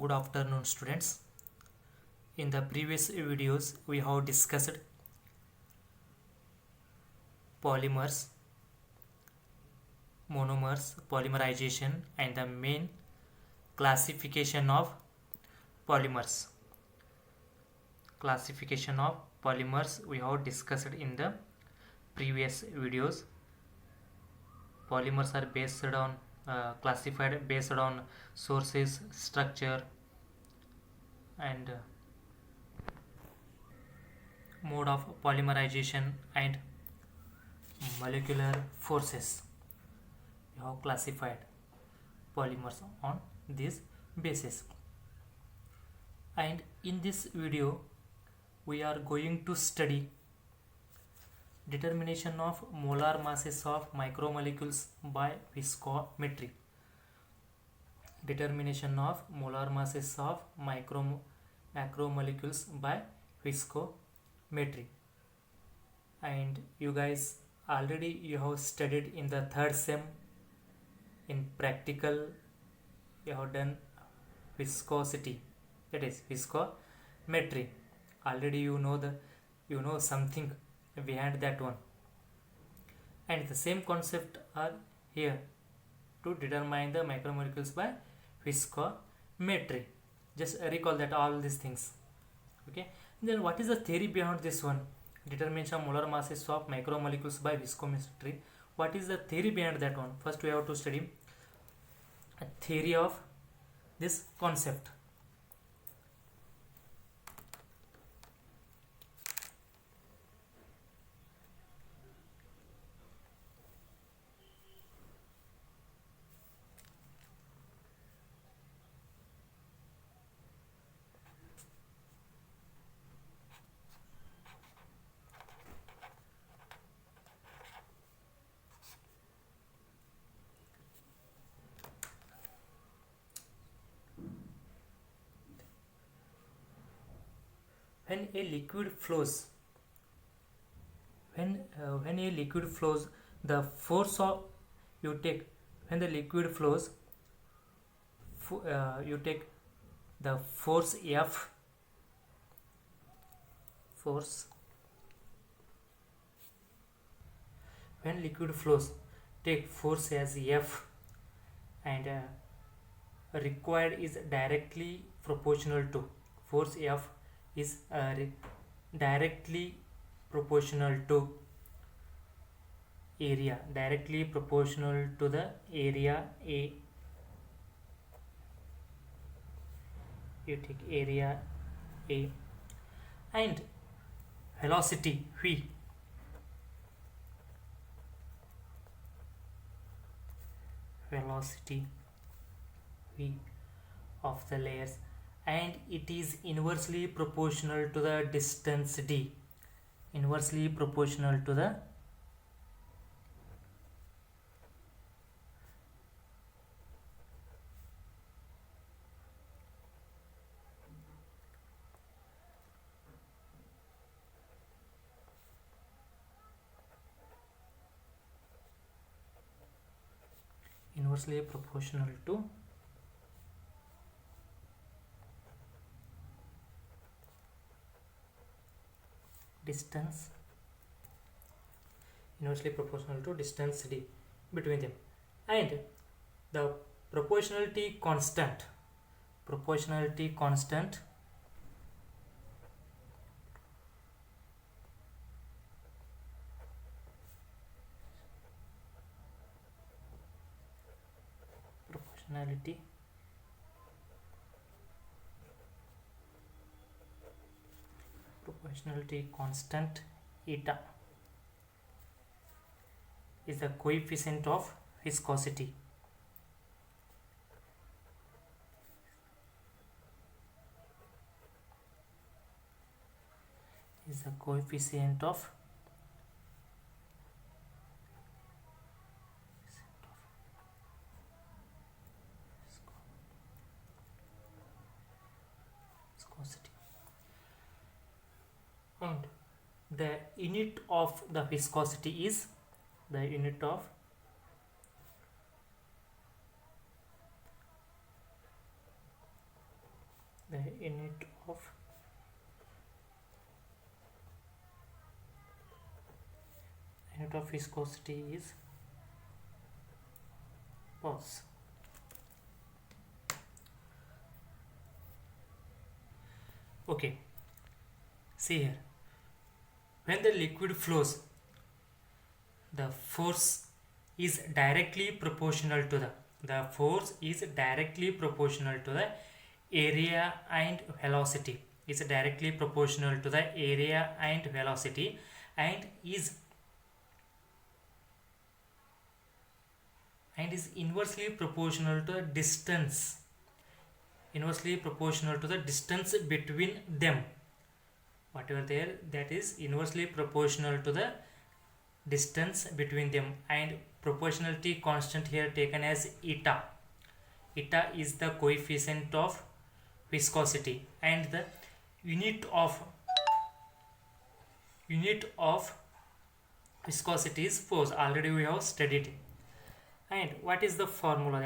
Good afternoon, students. In the previous videos, we have discussed polymers, monomers, polymerization, and the main classification of polymers. Classification of polymers we have discussed in the previous videos. Polymers are based on classified based on sources, structure, and mode of polymerization and molecular forces. We have classified polymers on this basis, and in this video we are going to study determination of molar masses of micromolecules by viscometry. Determination of molar masses of macromolecules by viscometry. And you guys already you have studied in the third sem. In practical you have done viscosity, that is viscometry. Already you know something behind that one, and the same concept are here to determine the macromolecules by viscometry. Just recall that all these things. Okay, then what is the theory behind this one? Determination of molar masses of macromolecules by viscometry. What is the theory behind that one? First we have to study a theory of this concept. When a liquid flows, the force of you take when the liquid flows, you take the force F. When liquid flows, take force as F, and required is directly proportional to force F is directly proportional to area, directly proportional to the area A. You take area A, and velocity V. Velocity V of the layers, and it is inversely proportional to the distance d. Inversely proportional to the distance, inversely proportional to distance d between them, and the proportionality constant constant eta is the coefficient of viscosity. Is the coefficient of viscosity, and the unit of the viscosity is the unit of coefficient of viscosity is pause. Okay, see here, when the liquid flows, the force is directly proportional to the force is directly proportional to the area and velocity. Is directly proportional to the area and velocity, and is inversely proportional to the distance, between them. Whatever there, that is inversely proportional to the distance between them, and proportionality constant here taken as eta. Eta is the coefficient of viscosity, and the unit of viscosity is force. Already we have studied. And what is the formula?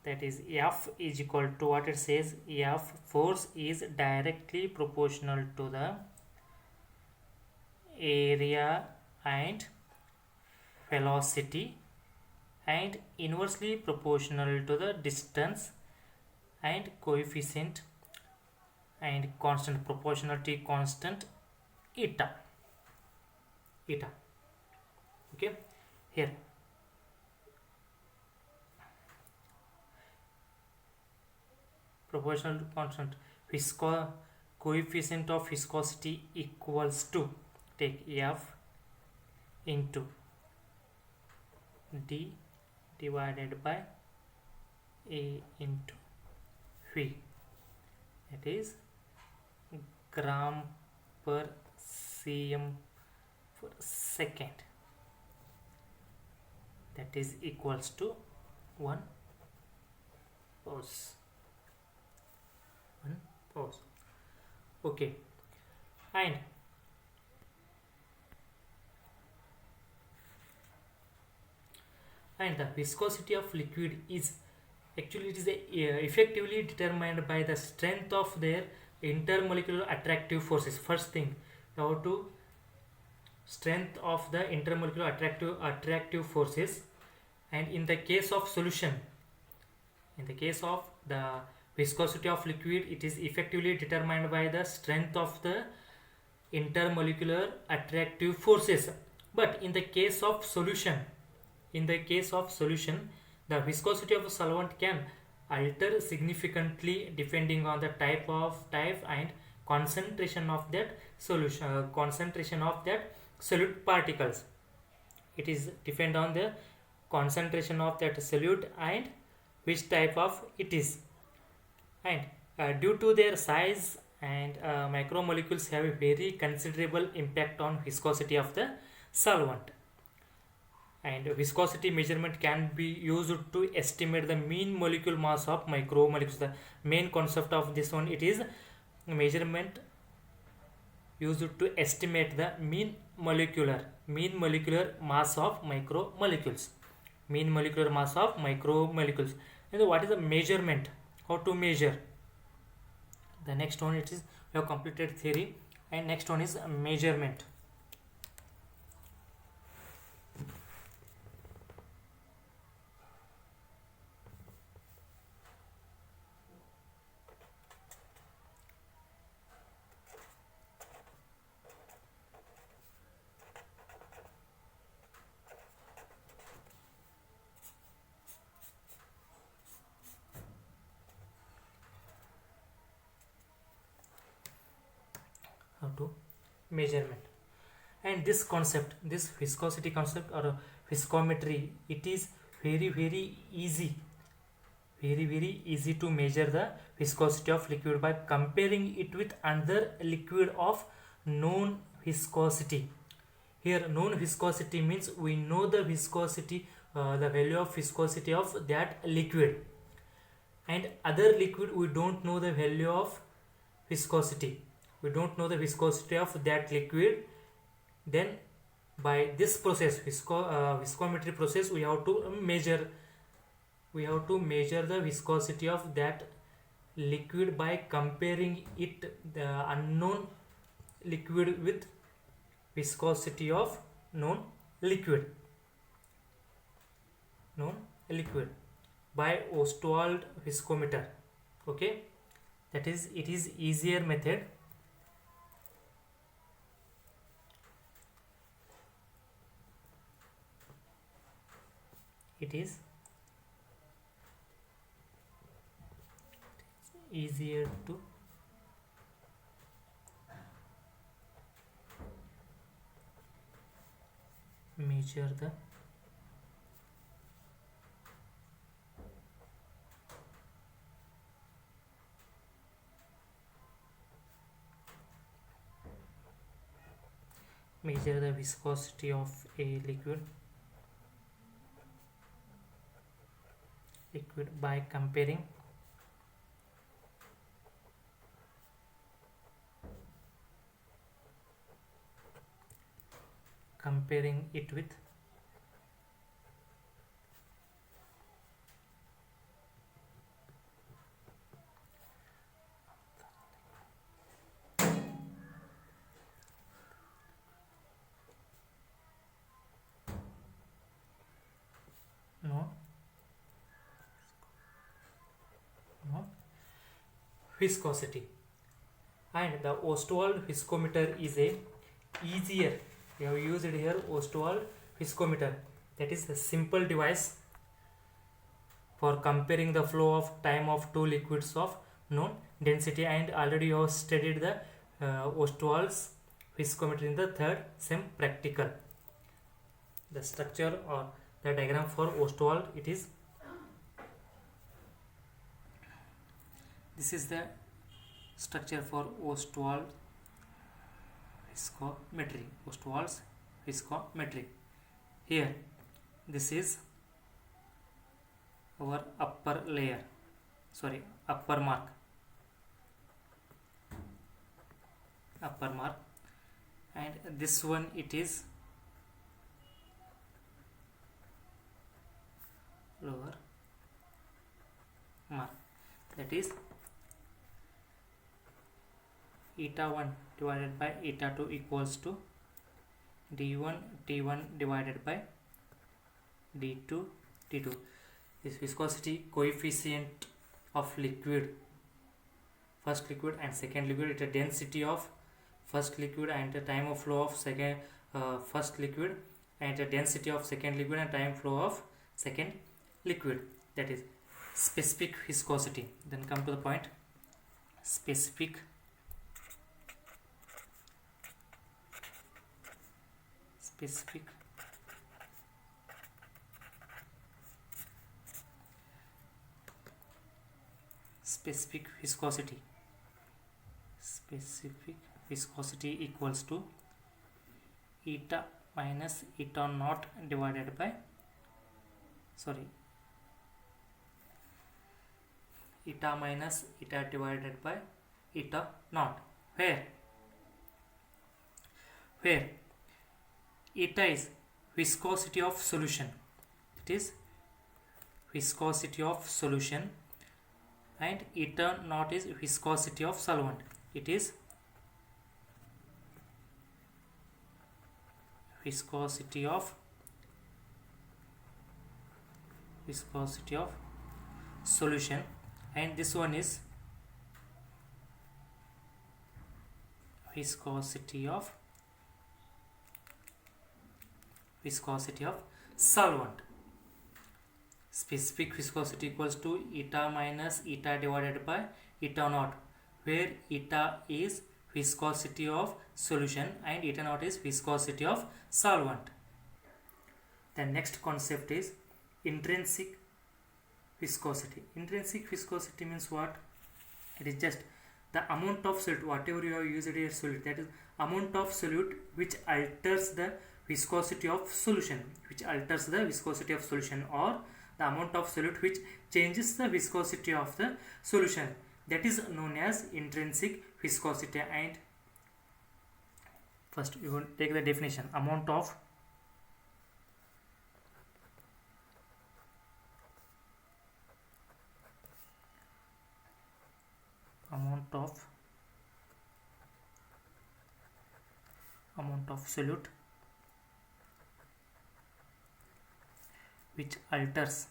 That is F is equal to what it says. F, force is directly proportional to the area and velocity, and inversely proportional to the distance and coefficient and constant, proportionality constant eta. Okay, here proportional constant coefficient of viscosity equals to, take F into D divided by A into V, that is gram per cm per second, that is equals to 1 pause. Okay, and the viscosity of liquid is actually, it is effectively determined by the strength of their intermolecular attractive forces. First thing, you have to strength of the intermolecular attractive forces. And in the case of solution, in the case of the viscosity of liquid, it is effectively determined by the strength of the intermolecular attractive forces. But in the case of solution, the viscosity of a solvent can alter significantly depending on the type and concentration of that solution, solute particles. It is depend on the concentration of that solute and which type of it is. And due to their size, and macromolecules have a very considerable impact on viscosity of the solvent. And viscosity measurement can be used to estimate the mean molecule mass of micromolecules. The main concept of this one, it is measurement used to estimate the mean molecular mass of micromolecules. And what is the measurement? How to measure? The next one, it is, we have completed theory, and next one is measurement. How to measurement. And this concept, this viscosity concept or viscometry, it is very easy to measure the viscosity of liquid by comparing it with another liquid of known viscosity. Here known viscosity means we know the viscosity, the value of viscosity of that liquid, and other liquid we don't know the value of viscosity. We don't know the viscosity of that liquid. Then by this process, viscometry process, we have to measure the viscosity of that liquid by comparing it, the unknown liquid, with viscosity of known liquid known liquid by Ostwald viscometer. Okay, that is, it is easier method. It is easier to measure the viscosity of a liquid by comparing it with no viscosity. And the Ostwald viscometer is a easier, we have used it here, Ostwald viscometer, that is a simple device for comparing the flow of time of two liquids of known density. And already you have studied the Ostwald's viscometer in the third sem practical. The structure or the diagram for Ostwald, it is, this is the structure for Ostwald viscometry. Ostwald's viscometry. Here, this is our upper mark, and this one, it is lower mark, that is eta 1 divided by eta 2 equals to d1 t1 divided by d2 t2. This viscosity coefficient of liquid, first liquid and second liquid, it is density of first liquid and the time of flow of first liquid, and the density of second liquid and time flow of second liquid, that is specific viscosity. Then come to the point, specific viscosity equals to eta minus eta naught divided by eta minus eta divided by eta naught, where eta is viscosity of solution, it is viscosity of solution, and eta naught is viscosity of solvent, it is viscosity of solution, and this one is viscosity of solvent. Specific viscosity equals to eta minus eta divided by eta naught, where eta is viscosity of solution and eta naught is viscosity of solvent. The next concept is intrinsic viscosity. Intrinsic viscosity means what? It is just the amount of solute, whatever you have used here solute, that is amount of solute which alters the viscosity of solution, or the amount of solute which changes the viscosity of the solution, that is known as intrinsic viscosity. And first you will take the definition. Amount of solute which alters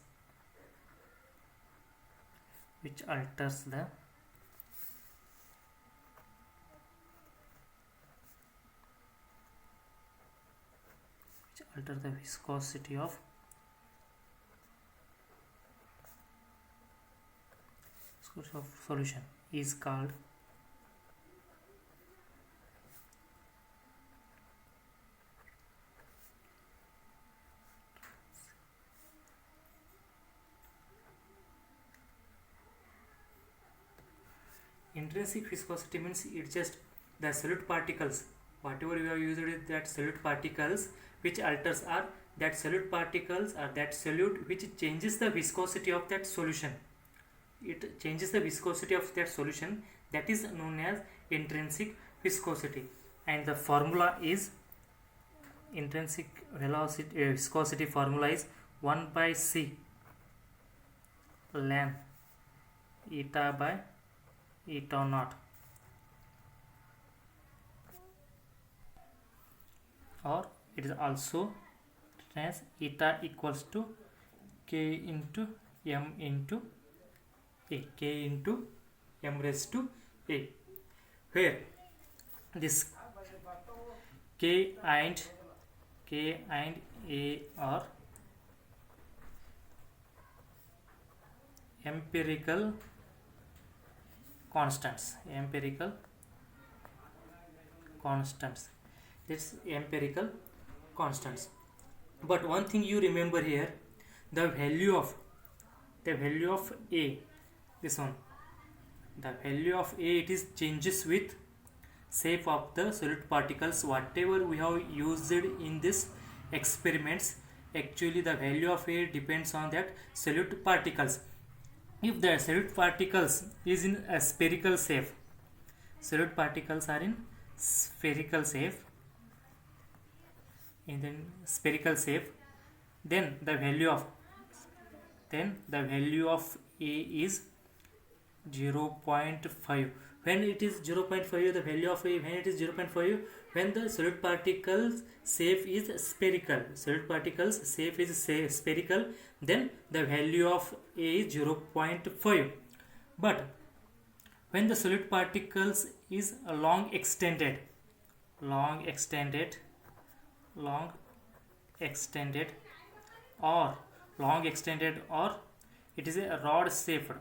the viscosity of solution is called intrinsic viscosity. Means it's just the solute particles, whatever you have used is that solute particles which alters are that solute particles or that solute which changes the viscosity of that solution. It changes the viscosity of that solution, that is known as intrinsic viscosity. And the formula is intrinsic viscosity formula is 1 by c ln eta by eta naught, or it is also as eta equals to k into m into a, k into m raised to a, where this k and a are empirical constants. It's empirical constants. But one thing you remember here, the value of a, this one, the value of a, it is changes with shape of the solute particles. Whatever we have used in this experiments, actually the value of a depends on that solute particles. If the solute particles is in a spherical shape, solute particles are in spherical shape, then the value of a is 0.5. when it is 0.5, the value of a, when it is 0.5, when the solute particles shape is spherical, then the value of a is 0.5. but when the solute particles is long extended or it is a rod shaped,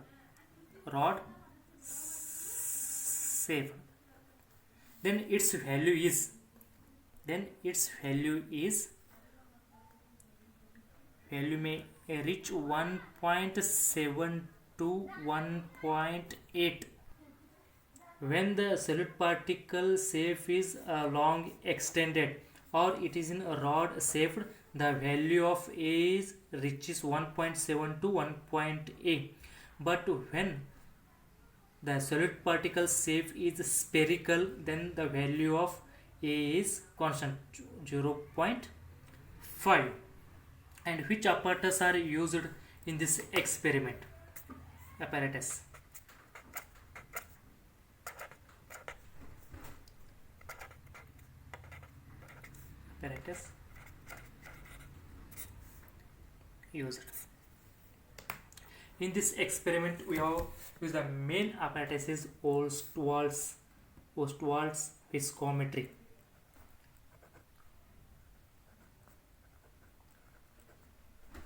then its value may reach 1.7 to 1.8. when the solute particle shape is long extended or it is in a rod shaped, the value of a is reaches 1.7 to 1.8. but when the solute particle shape is spherical, then the value of a is constant, 0.5. and which apparatus are used in this experiment? Apparatus used in this experiment. We have used the main apparatus is Ostwald's viscometry.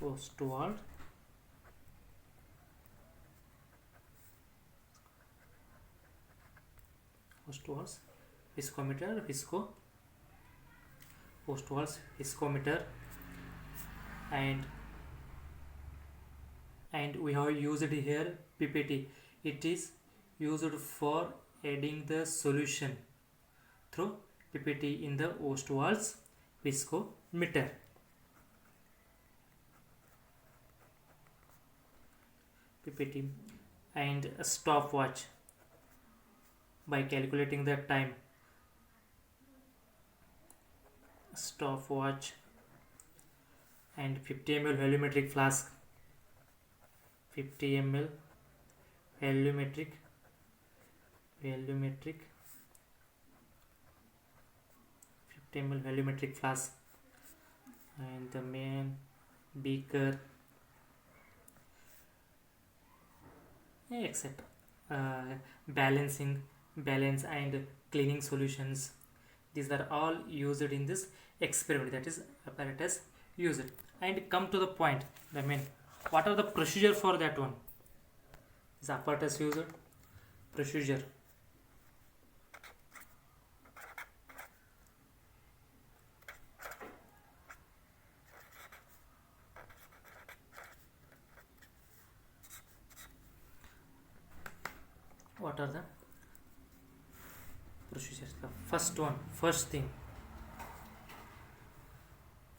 Ostwald's viscometer, and we have used here pipette. It is used for adding the solution through pipette in the Ostwald's viscometer. Pipette and a stopwatch by calculating the time. Stopwatch and 50 ml volumetric flask. 50 ml volumetric 50 ml volumetric flask, and the main beaker, etc. Balance and cleaning solutions. These are all used in this experiment, that is apparatus used. And come to the point, I mean, what are the procedure for that one? Is apparatus used? Procedure. What are the procedures? The first thing,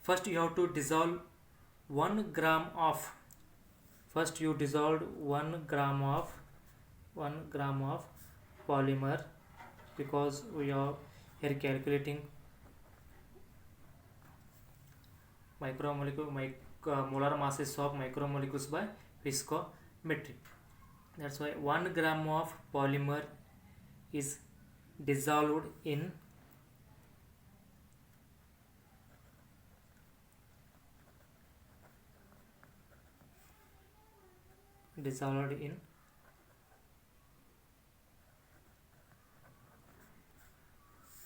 first you have to dissolve 1 gram of, first you dissolved 1 gram of polymer, because we are here calculating molar masses of micromolecules by viscometry. That's why 1 gram of polymer is dissolved in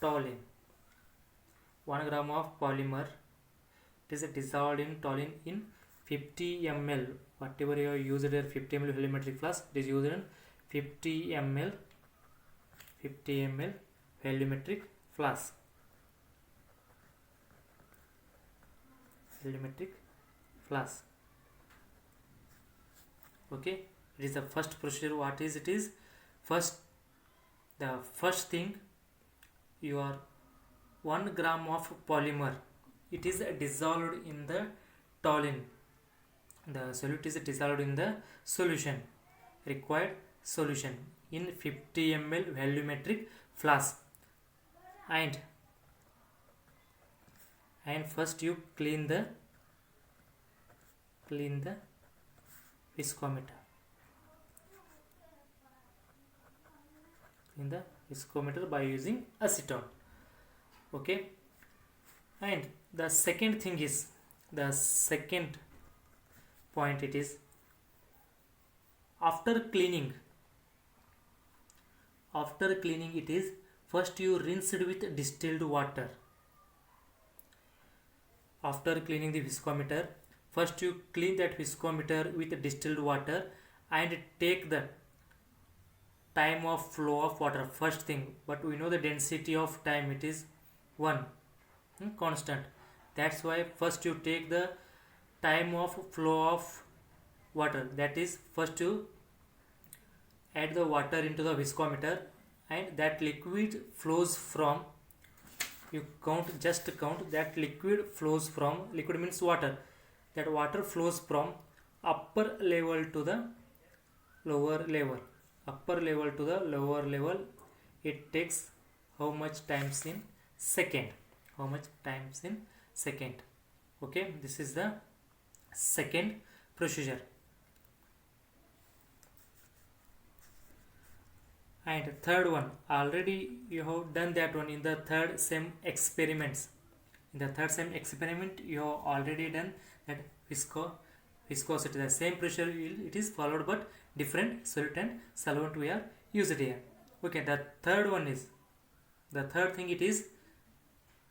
toluene. 1 gram of polymer is dissolved in toluene in 50 ml. Whatever you use it, 50 ml volumetric flask, it is used in 50 ml volumetric flask. Okay, it is the first procedure. What is it is? The first thing, your 1 gram of polymer, it is dissolved in the toluene. The solute is dissolved in the solution, required solution, in 50 ml volumetric flask. And first you clean the viscometer. Clean the viscometer by using acetone. Okay, and the second thing is, the second point, it is after cleaning it is, first you rinse it with distilled water. After cleaning the viscometer, first you clean that viscometer with distilled water and take the time of flow of water, first thing. But we know the density of time, it is 1 constant. That's why first you take the time of flow of water, that is, first you add the water into the viscometer, and that liquid flows from, you just count that liquid flows from, liquid means water, that water flows from upper level to the lower level. It takes how much times in second? Okay, this is the second procedure. And third one, already you have done that one in the third SEM experiments. In the third SEM experiment, you have already done that viscosity. The same procedure it is followed, but different solute and solvent we are used here. Okay, the third thing, it is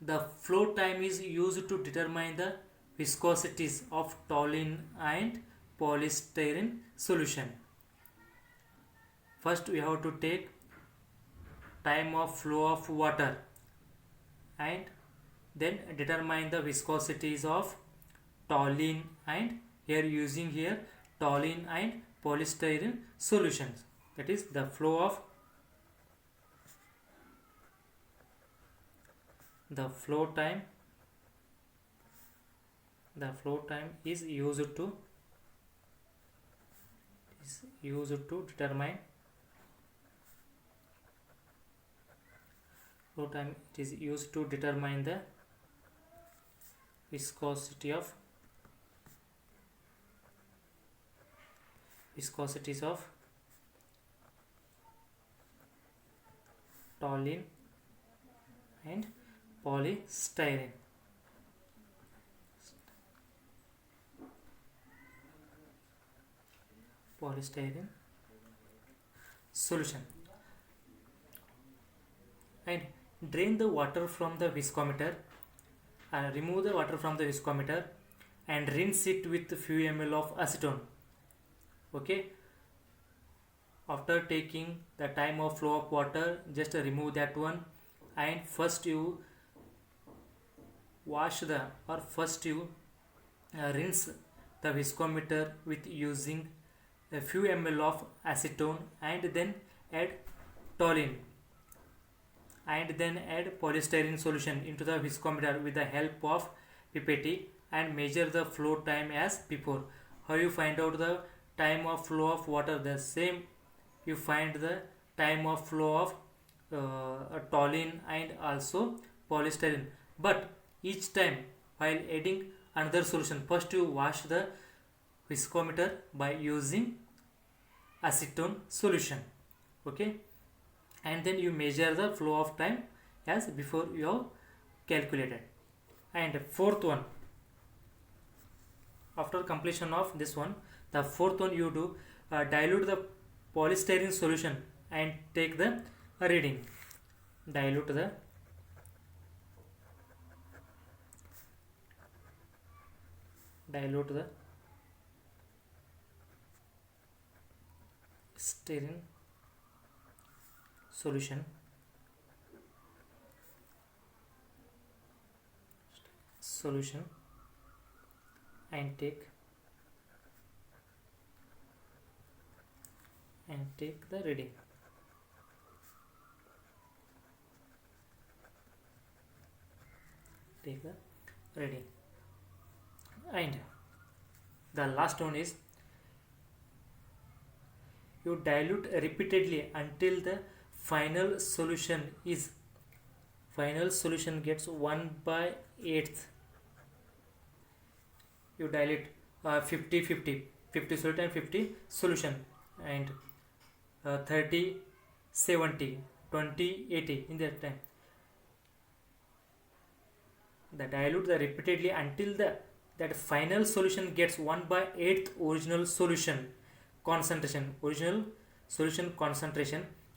the flow time is used to determine the viscosities of toluene and polystyrene solution. First we have to take time of flow of water and then determine the viscosities of toluene, and here using here toluene and polystyrene solutions. That is the flow time is used to determine the viscosities of toluene and polystyrene. polystyrene solution, and drain the water from the viscometer, remove the water from the viscometer and rinse it with few ml of acetone. Okay, after taking the time of flow of water, just remove that one, and first you wash the, or first you rinse the viscometer with using a few ml of acetone, and then add toluene, and then add polystyrene solution into the viscometer with the help of pipette, and measure the flow time as before. How you find out the time of flow of water? The same you find the time of flow of toluene and also polystyrene, but each time while adding another solution, first you wash the viscometer by using acetone solution. Okay, and then you measure the flow of time as before you have calculated. And fourth one, after completion of this one, the fourth one you do dilute the polystyrene solution and take the reading. Dilute the styrene solution and take the reading. Take the reading. And the last one is you dilute repeatedly until the final solution gets 1/8. You dilute 50 solid and 50 solution, and 30/70, 20/80 in that time. The dilute the repeatedly until that final solution gets 1/8 original solution concentration.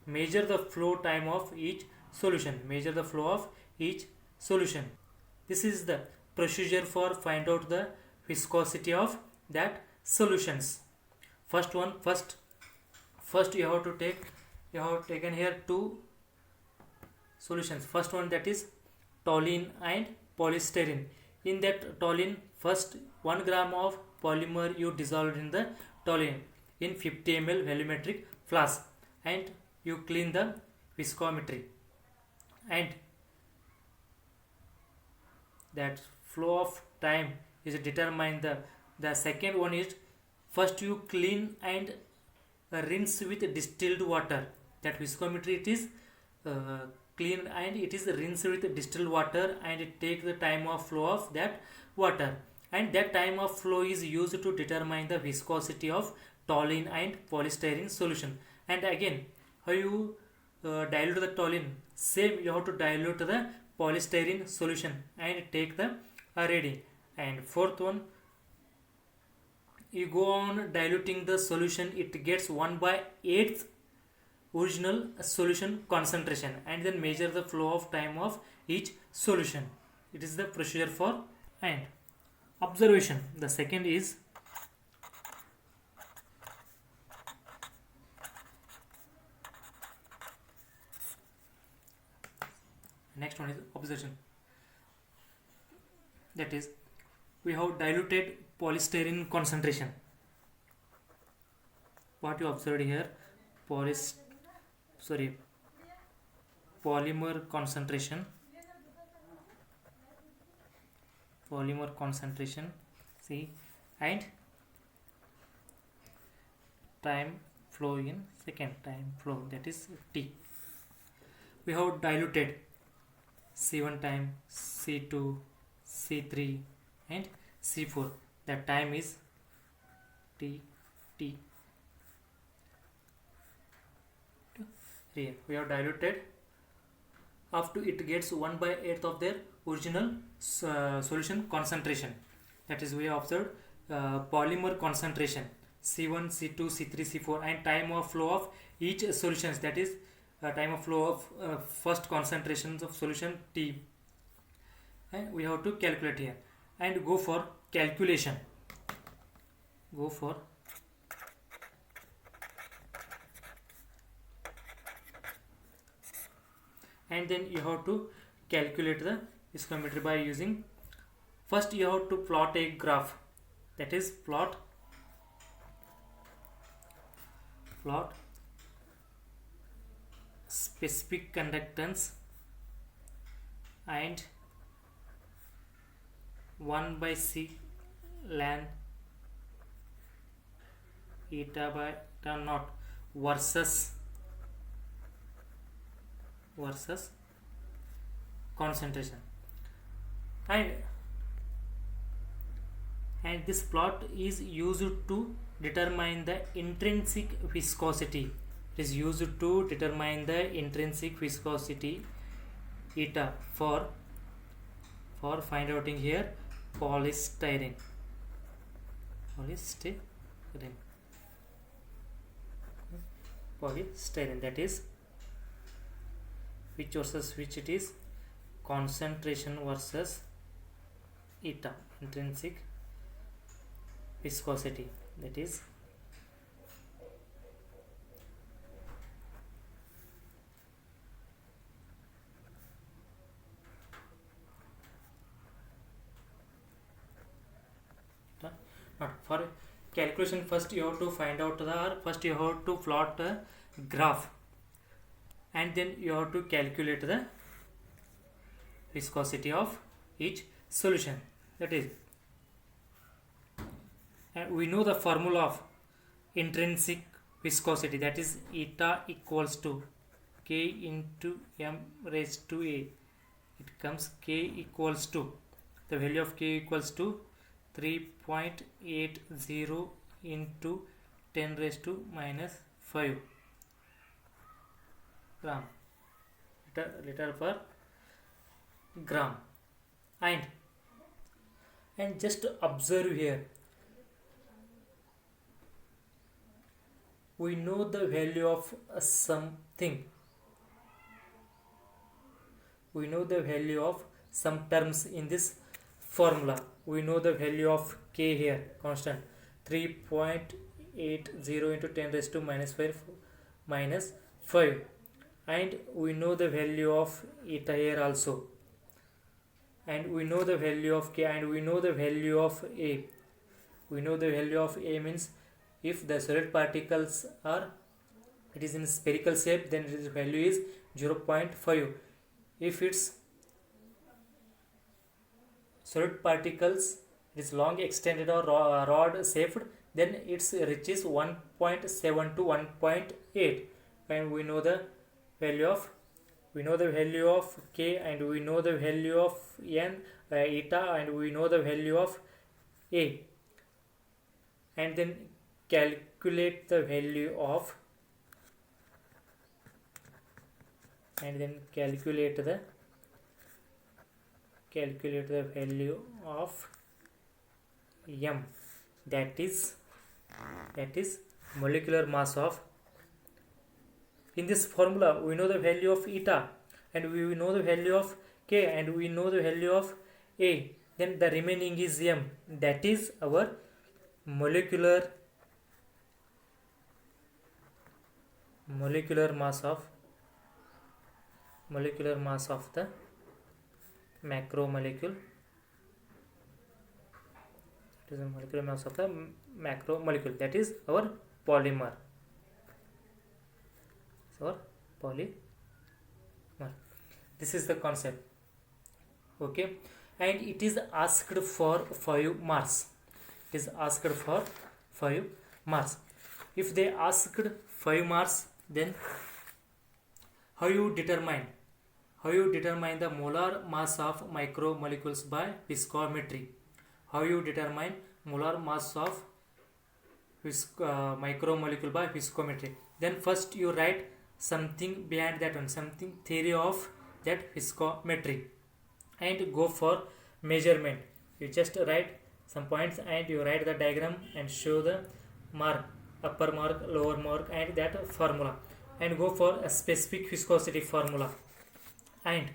Measure the flow time of each solution. This is the procedure for find out the viscosity of that solutions. First you have to take, you have taken here two solutions. First one, that is toluene and polystyrene. In that toluene, first 1 gram of polymer you dissolved in the toluene in 50 ml volumetric flask, and you clean the viscometry, and that flow of time is determined. The second one is first you clean and rinse with distilled water. That viscometry, it is clean and it is rinsed with distilled water, and it takes the time of flow of that water, and that time of flow is used to determine the viscosity of toluene and polystyrene solution. And again, how you dilute the toluene? Same, you have to dilute the polystyrene solution and take the reading. And fourth one, you go on diluting the solution, it gets 1/8 original solution concentration, and then measure the flow of time of each solution. It is the procedure for. And observation, the second is next one is observation. That is, we have diluted polystyrene concentration. What you observed here, polymer concentration, see, and time flow in second, time flow, that is T. We have diluted C1 time, C2, C3 and C4. That time is T. Here we have diluted up to it gets 1/8 of their original solution concentration. That is, we have observed polymer concentration. C1, C2, C3, C4, and time of flow of each solutions, that is time of flow of first concentrations of solution T, and we have to calculate here and go for calculation. Go for and then you have to calculate the viscometry by using, first you have to plot a graph, that is plot specific conductance and 1 by c ln eta by eta naught versus concentration, and this plot is used to determine the intrinsic viscosity. It is used to determine the intrinsic viscosity eta for find outing here polystyrene, that is which versus which, it is concentration versus eta, intrinsic viscosity, that is for calculation. First you have to find out first you have to plot the graph and then you have to calculate the viscosity of each solution, that is, and we know the formula of intrinsic viscosity, that is eta equals to K into m raised to a. It comes K equals to, the value of K equals to 3.80 into 10 raised to minus 5 gram liter per gram, and just observe here, we know the value of something, we know the value of some terms in this formula. We know the value of K here, constant 3.80 into 10 raised to minus 5, and we know the value of eta here also, and we know the value of K, and we know the value of A. We know the value of A means if the solid particles are, it is in spherical shape, then its value is 0.5. If it's solid particles, it is long extended or rod shaped, then its reaches 1.7 to 1.8, and we know the value of K, and we know the value of n eta, and we know the value of A, and then calculate the value of value of m, that is molecular mass of, in this formula we know the value of eta, and we know the value of K, and we know the value of A, then the remaining is m, that is our molecular mass of the macromolecule. It is a molecular mass of the macromolecule, that is our polymer. This is the concept. Okay, and it is asked for 5 marks. If they asked 5 marks, then how you determine the molar mass of micromolecules by viscometry? How you determine molar mass of micromolecule by viscometry? Then first you write something behind that one, something theory of that viscometry, and go for measurement. You just write some points and you write the diagram and show the mark, upper mark, lower mark, and that formula, and go for a specific viscosity formula and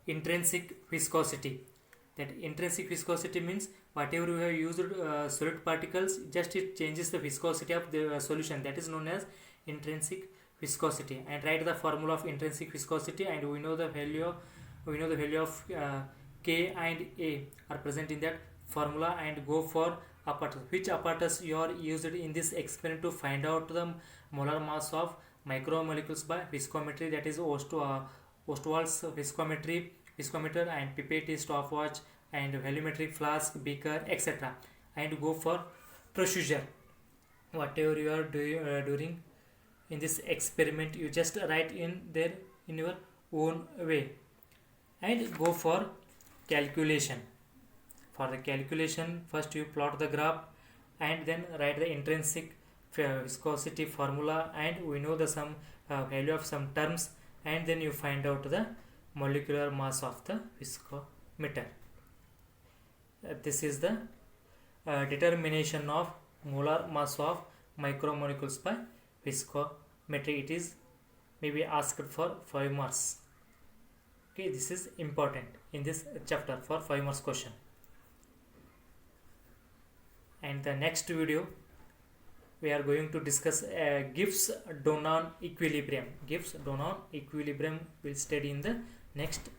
intrinsic viscosity. That intrinsic viscosity means whatever you have used solid particles, just it changes the viscosity of the solution. That is known as intrinsic viscosity. And write the formula of intrinsic viscosity, and we know the value of K and A are present in that formula, and go for apparatus. Which apparatus you are used in this experiment to find out the molar mass of micromolecules by viscometry, that is Ostwald's viscometer and pipette, stopwatch, and volumetric flask, beaker, etc. And go for procedure. Whatever you are doing in this experiment, you just write in there in your own way, and go for calculation. For the calculation, first you plot the graph and then write the intrinsic viscosity formula, and we know the some value of some terms, and then you find out the molecular mass of the viscometer. This is the determination of molar mass of micromolecules by viscometry. It is maybe asked for 5 marks. Okay, this is important in this chapter for 5 marks question. And the next video we are going to discuss Gibbs-Donan equilibrium. Gibbs-Donan equilibrium will study in the next